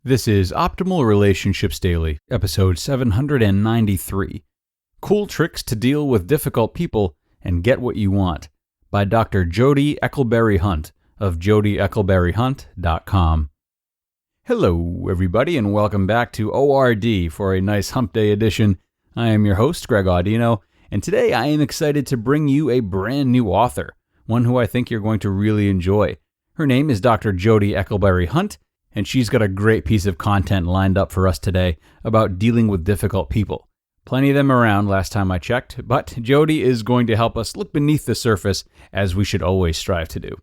This is Optimal Relationships Daily, episode 793. Cool Tricks to Deal with Difficult People and Get What You Want by Dr. Jodie Eckleberry-Hunt of jodieeckleberry-hunt.com. Hello, everybody, and welcome back to ORD for a nice hump day edition. I am your host, Greg Audino, and today I am excited to bring you a brand new author, one who I think you're going to really enjoy. Her name is Dr. Jodie Eckleberry-Hunt, and she's got a great piece of content lined up for us today about dealing with difficult people. Plenty of them around last time I checked, but Jodie is going to help us look beneath the surface, as we should always strive to do.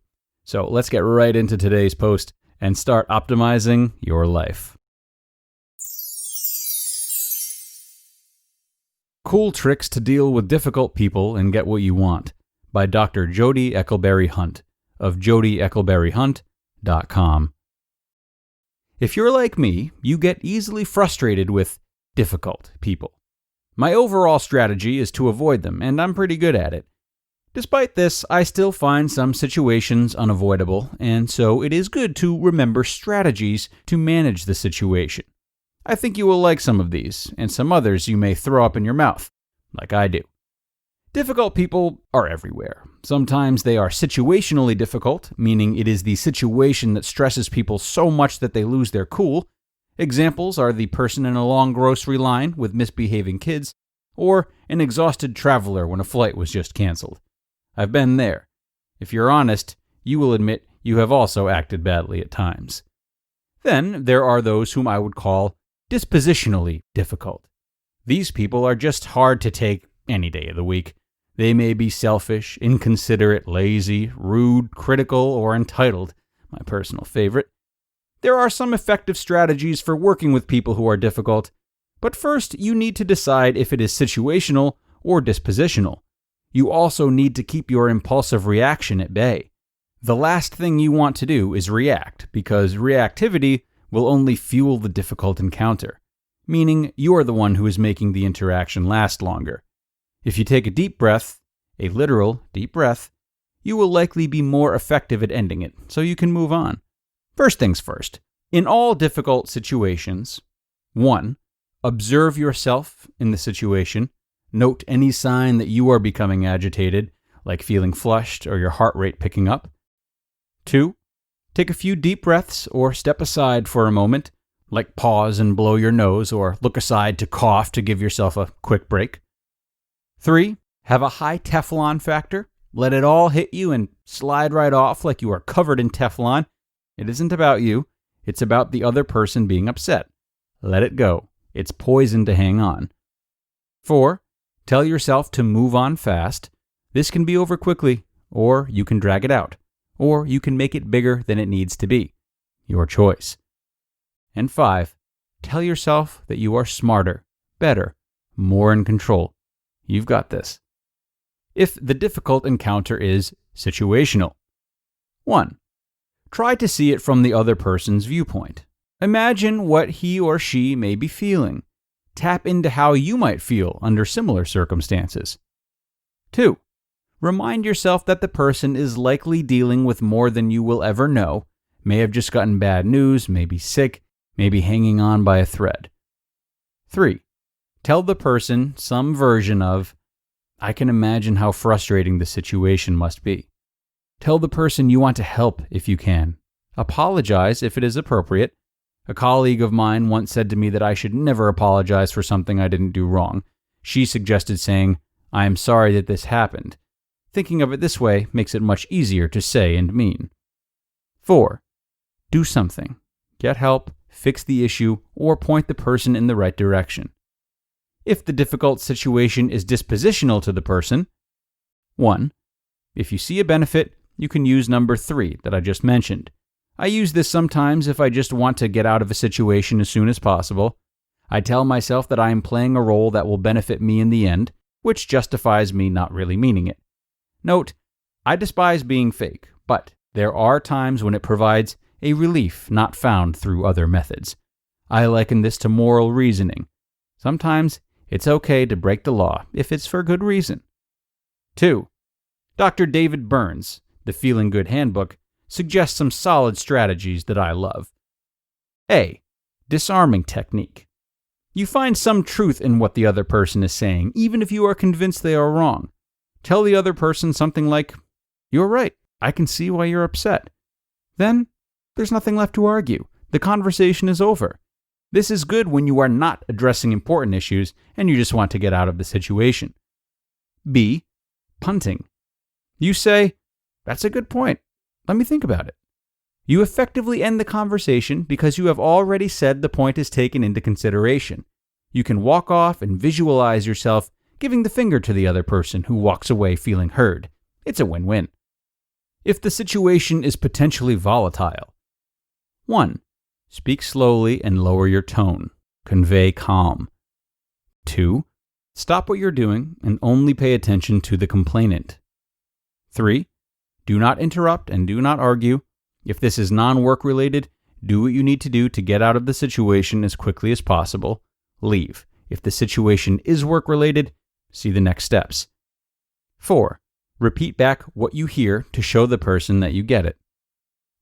So let's get right into today's post and start optimizing your life. Cool Tricks to Deal with Difficult People and Get What You Want by Dr. Jodie Eckleberry-Hunt of jodieeckleberry-hunt.com. If you're like me, you get easily frustrated with difficult people. My overall strategy is to avoid them, and I'm pretty good at it. Despite this, I still find some situations unavoidable, and so it is good to remember strategies to manage the situation. I think you will like some of these, and some others you may throw up in your mouth, like I do. Difficult people are everywhere. Sometimes they are situationally difficult, meaning it is the situation that stresses people so much that they lose their cool. Examples are the person in a long grocery line with misbehaving kids, or an exhausted traveler when a flight was just canceled. I've been there. If you're honest, you will admit you have also acted badly at times. Then there are those whom I would call dispositionally difficult. These people are just hard to take any day of the week. They may be selfish, inconsiderate, lazy, rude, critical, or entitled, my personal favorite. There are some effective strategies for working with people who are difficult, but first you need to decide if it is situational or dispositional. You also need to keep your impulsive reaction at bay. The last thing you want to do is react, because reactivity will only fuel the difficult encounter, meaning you're the one who is making the interaction last longer. If you take a deep breath, a literal deep breath, you will likely be more effective at ending it, so you can move on. First things first. In all difficult situations, 1. Observe yourself in the situation. Note any sign that you are becoming agitated, like feeling flushed or your heart rate picking up. 2. Take a few deep breaths or step aside for a moment, like pause and blow your nose or look aside to cough to give yourself a quick break. 3. Have a high Teflon factor. Let it all hit you and slide right off like you are covered in Teflon. It isn't about you. It's about the other person being upset. Let it go. It's poison to hang on. 4. Tell yourself to move on fast. This can be over quickly, or you can drag it out, or you can make it bigger than it needs to be. Your choice. And 5. Tell yourself that you are smarter, better, more in control. You've got this. If the difficult encounter is situational. 1. Try to see it from the other person's viewpoint. Imagine what he or she may be feeling. Tap into how you might feel under similar circumstances. 2. Remind yourself that the person is likely dealing with more than you will ever know, may have just gotten bad news, may be sick, may be hanging on by a thread. 3. Tell the person some version of, I can imagine how frustrating the situation must be. Tell the person you want to help if you can. Apologize if it is appropriate. A colleague of mine once said to me that I should never apologize for something I didn't do wrong. She suggested saying, I am sorry that this happened. Thinking of it this way makes it much easier to say and mean. 4. Do something. Get help, fix the issue, or point the person in the right direction. If the difficult situation is dispositional to the person, 1. If you see a benefit, you can use number 3 that I just mentioned. I use this sometimes if I just want to get out of a situation as soon as possible. I tell myself that I am playing a role that will benefit me in the end, which justifies me not really meaning it. Note, I despise being fake, but there are times when it provides a relief not found through other methods. I liken this to moral reasoning. Sometimes it's okay to break the law if it's for good reason. 2. Dr. David Burns, The Feeling Good Handbook, suggests some solid strategies that I love. A. disarming technique. You find some truth in what the other person is saying, even if you are convinced they are wrong. Tell the other person something like, "You're right, I can see why you're upset." Then, there's nothing left to argue. The conversation is over. This is good when you are not addressing important issues and you just want to get out of the situation. B. Punting. You say, "That's a good point. Let me think about it." You effectively end the conversation because you have already said the point is taken into consideration. You can walk off and visualize yourself giving the finger to the other person who walks away feeling heard. It's a win-win. If the situation is potentially volatile. 1. Speak slowly and lower your tone. Convey calm. 2. Stop what you're doing and only pay attention to the complainant. 3. Do not interrupt and do not argue. If this is non-work related, do what you need to do to get out of the situation as quickly as possible. Leave. If the situation is work related, see the next steps. 4. Repeat back what you hear to show the person that you get it.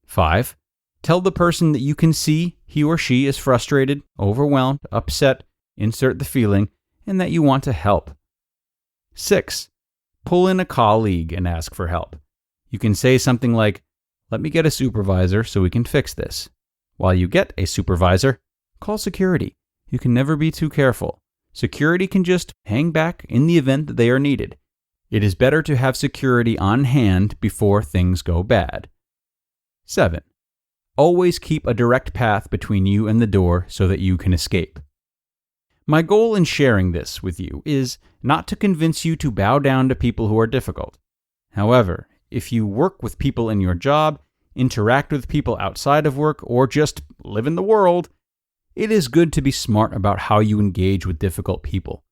5. Tell the person that you can see he or she is frustrated, overwhelmed, upset, insert the feeling, and that you want to help. 6. Pull in a colleague and ask for help. You can say something like, "Let me get a supervisor so we can fix this." While you get a supervisor, call security. You can never be too careful. Security can just hang back in the event that they are needed. It is better to have security on hand before things go bad. 7. Always keep a direct path between you and the door so that you can escape. My goal in sharing this with you is not to convince you to bow down to people who are difficult. However, if you work with people in your job, interact with people outside of work, or just live in the world, it is good to be smart about how you engage with difficult people.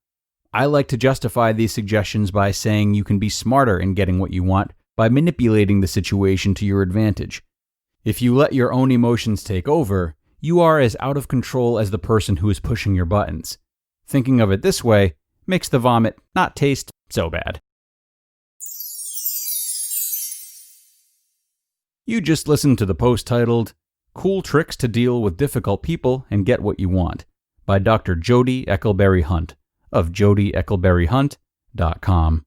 I like to justify these suggestions by saying you can be smarter in getting what you want by manipulating the situation to your advantage. If you let your own emotions take over, you are as out of control as the person who is pushing your buttons. Thinking of it this way makes the vomit not taste so bad. You just listened to the post titled, "Cool Tricks to Deal with Difficult People and Get What You Want" by Dr. Jodie Eckleberry-Hunt of jodieeckleberryhunt.com.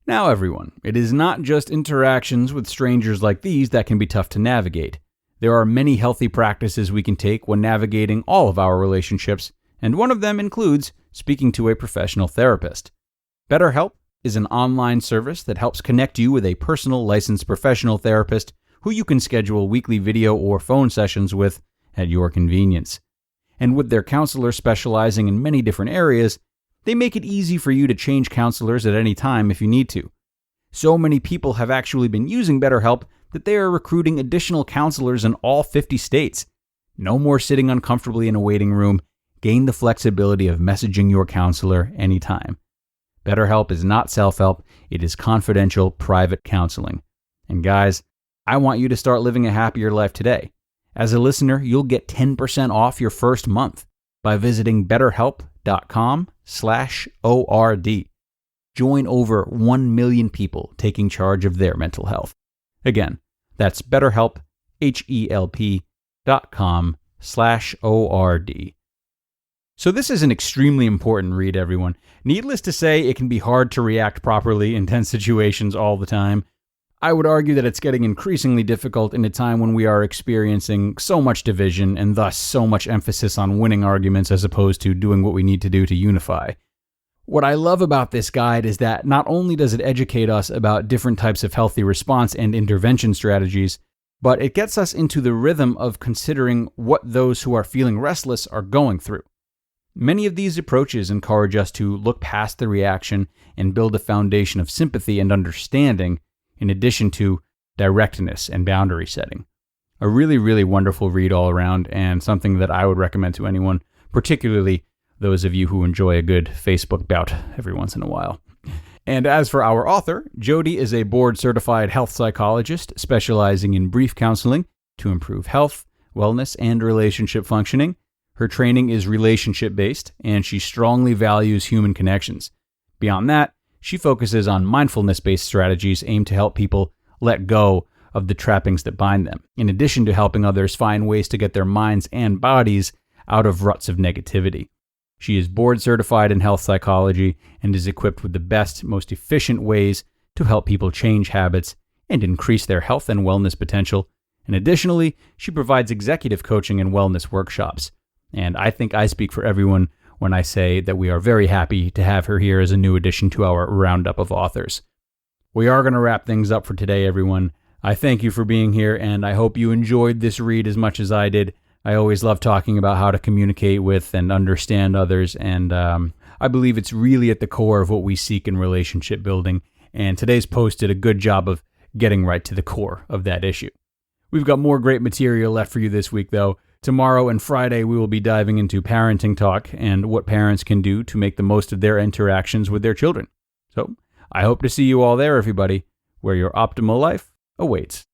Now everyone, it is not just interactions with strangers like these that can be tough to navigate. There are many healthy practices we can take when navigating all of our relationships, and one of them includes speaking to a professional therapist. BetterHelp is an online service that helps connect you with a personal licensed professional therapist who you can schedule weekly video or phone sessions with at your convenience. And with their counselors specializing in many different areas, they make it easy for you to change counselors at any time if you need to. So many people have actually been using BetterHelp that they are recruiting additional counselors in all 50 states. No more sitting uncomfortably in a waiting room. Gain the flexibility of messaging your counselor anytime. BetterHelp is not self-help, it is confidential, private counseling. And guys, I want you to start living a happier life today. As a listener, you'll get 10% off your first month by visiting betterhelp.com/ORD. Join over 1 million people taking charge of their mental health. Again, that's betterhelp, HELP.com/ORD. So this is an extremely important read, everyone. Needless to say, it can be hard to react properly in tense situations all the time. I would argue that it's getting increasingly difficult in a time when we are experiencing so much division and thus so much emphasis on winning arguments as opposed to doing what we need to do to unify. What I love about this guide is that not only does it educate us about different types of healthy response and intervention strategies, but it gets us into the rhythm of considering what those who are feeling restless are going through. Many of these approaches encourage us to look past the reaction and build a foundation of sympathy and understanding, in addition to directness and boundary setting. A really, really wonderful read all around, and something that I would recommend to anyone, particularly those of you who enjoy a good Facebook bout every once in a while. And as for our author, Jodie is a board-certified health psychologist specializing in brief counseling to improve health, wellness, and relationship functioning. Her training is relationship-based, and she strongly values human connections. Beyond that, she focuses on mindfulness-based strategies aimed to help people let go of the trappings that bind them, in addition to helping others find ways to get their minds and bodies out of ruts of negativity. She is board certified in health psychology and is equipped with the best, most efficient ways to help people change habits and increase their health and wellness potential. And additionally, she provides executive coaching and wellness workshops. And I think I speak for everyone when I say that we are very happy to have her here as a new addition to our roundup of authors. We are going to wrap things up for today, everyone. I thank you for being here, and I hope you enjoyed this read as much as I did. I always love talking about how to communicate with and understand others, and I believe it's really at the core of what we seek in relationship building, and today's post did a good job of getting right to the core of that issue. We've got more great material left for you this week, though. Tomorrow and Friday, we will be diving into parenting talk and what parents can do to make the most of their interactions with their children. So, I hope to see you all there, everybody, where your optimal life awaits.